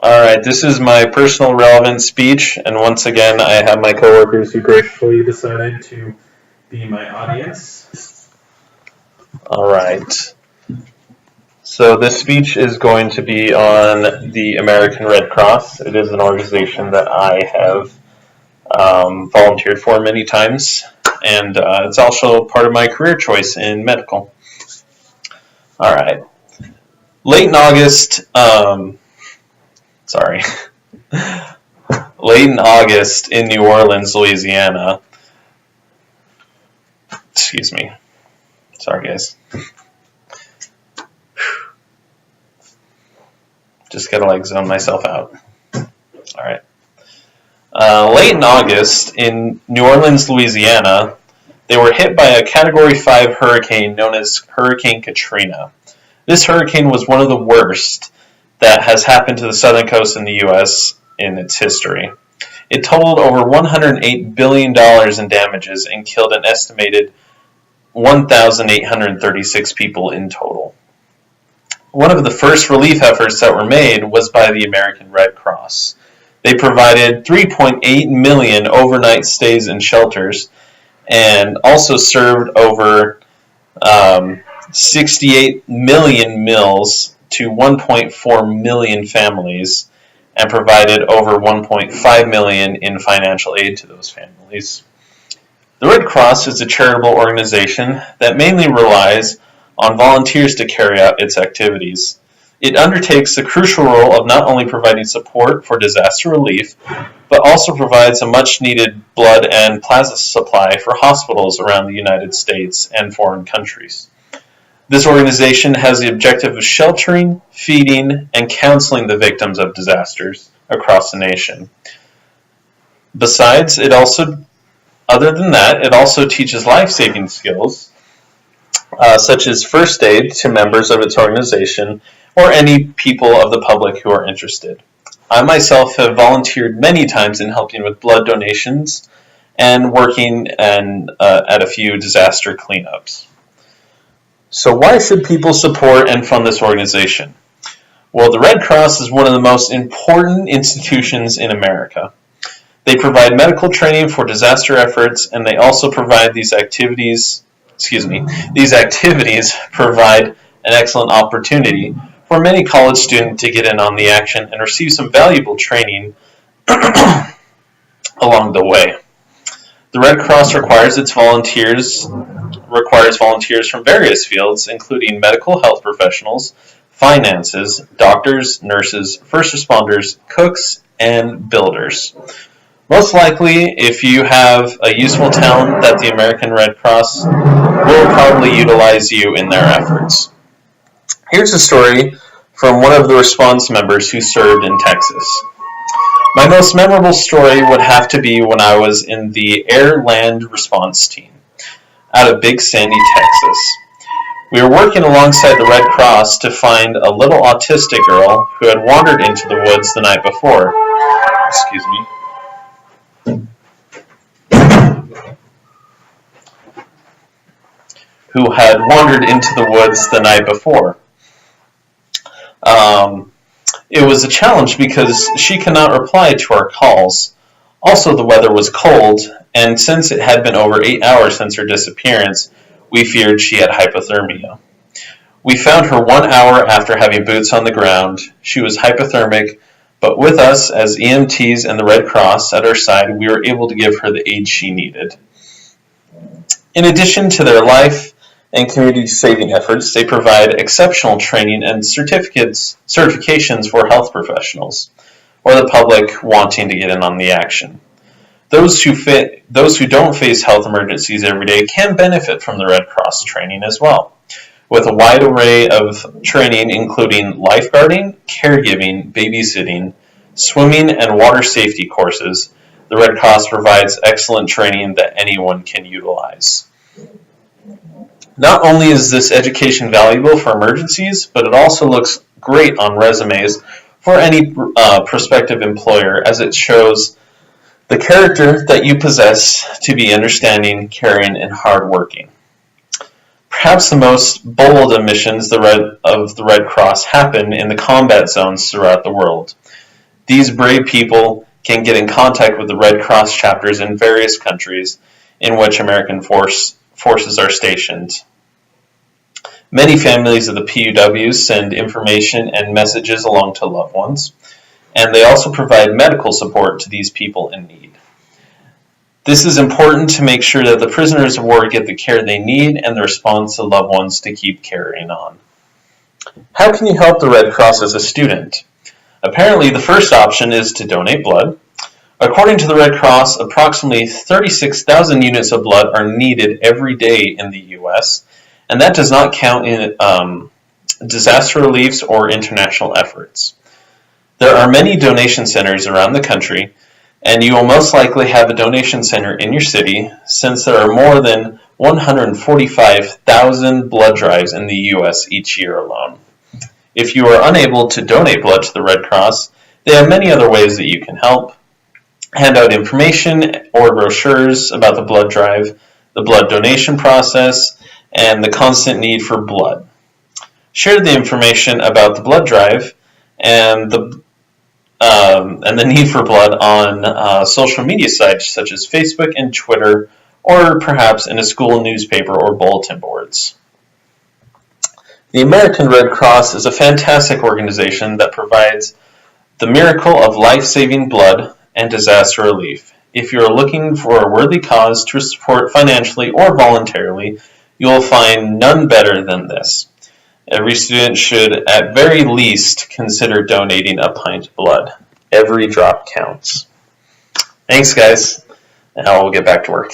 Alright, this is my personal relevant speech, and once again, I have my coworkers who graciously decided to be my audience. Alright, so this speech is going to be on the American Red Cross. It is an organization that I have volunteered for many times, and it's also part of my career choice in medical. Alright, late in August, late in August in New Orleans, Louisiana. Excuse me. Sorry, guys. Just gotta zone myself out. Alright. Late in August in New Orleans, Louisiana, they were hit by a Category 5 hurricane known as Hurricane Katrina. This hurricane was one of the worst that has happened to the southern coast in the U.S. in its history. It totaled over $108 billion in damages and killed an estimated 1,836 people in total. One of the first relief efforts that were made was by the American Red Cross. They provided 3.8 million overnight stays in shelters and also served over 68 million meals to 1.4 million families and provided over 1.5 million in financial aid to those families. The Red Cross is a charitable organization that mainly relies on volunteers to carry out its activities. It undertakes the crucial role of not only providing support for disaster relief, but also provides a much-needed blood and plasma supply for hospitals around the United States and foreign countries. This organization has the objective of sheltering, feeding, and counseling the victims of disasters across the nation. Besides, it also teaches life-saving skills, such as first aid to members of its organization or any people of the public who are interested. I myself have volunteered many times in helping with blood donations and working at a few disaster cleanups. So why should people support and fund this organization? Well, the Red Cross is one of the most important institutions in America. They provide medical training for disaster efforts, and they also provide these activities provide an excellent opportunity for many college students to get in on the action and receive some valuable training along the way. The Red Cross requires volunteers from various fields, including medical health professionals, finances, doctors, nurses, first responders, cooks, and builders. Most likely, if you have a useful talent, that the American Red Cross will probably utilize you in their efforts. Here's a story from one of the response members who served in Texas. My most memorable story would have to be when I was in the Air-Land Response Team out of Big Sandy, Texas. We were working alongside the Red Cross to find a little autistic girl who had wandered into the woods the night before. It was a challenge because she could not reply to our calls. Also, the weather was cold, and since it had been over 8 hours since her disappearance, we feared she had hypothermia. We found her 1 hour after having boots on the ground. She was hypothermic, but with us as EMTs and the Red Cross at our side, we were able to give her the aid she needed. In addition to their life and community-saving efforts, they provide exceptional training and certifications for health professionals, or the public wanting to get in on the action. Those who don't face health emergencies every day can benefit from the Red Cross training as well, with a wide array of training including lifeguarding, caregiving, babysitting, swimming, and water safety courses. The Red Cross provides excellent training that anyone can utilize. Not only is this education valuable for emergencies, but it also looks great on resumes for any prospective employer, as it shows the character that you possess to be understanding, caring, and hardworking. Perhaps the most bold missions of the Red Cross happen in the combat zones throughout the world. These brave people can get in contact with the Red Cross chapters in various countries in which American forces are stationed. Many families of the POWs send information and messages along to loved ones, and they also provide medical support to these people in need. This is important to make sure that the prisoners of war get the care they need and the response of loved ones to keep carrying on. How can you help the Red Cross as a student? Apparently, the first option is to donate blood. According to the Red Cross, approximately 36,000 units of blood are needed every day in the U.S., and that does not count in disaster reliefs or international efforts. There are many donation centers around the country, and you will most likely have a donation center in your city, since there are more than 145,000 blood drives in the U.S. each year alone. If you are unable to donate blood to the Red Cross, they have many other ways that you can help. Hand out information or brochures about the blood drive, the blood donation process, and the constant need for blood. Share the information about the blood drive and the need for blood on social media sites such as Facebook and Twitter, or perhaps in a school newspaper or bulletin boards. The American Red Cross is a fantastic organization that provides the miracle of life-saving blood and disaster relief. If you are looking for a worthy cause to support financially or voluntarily, you will find none better than this. Every student should, at very least, consider donating a pint of blood. Every drop counts. Thanks, guys. Now we'll get back to work.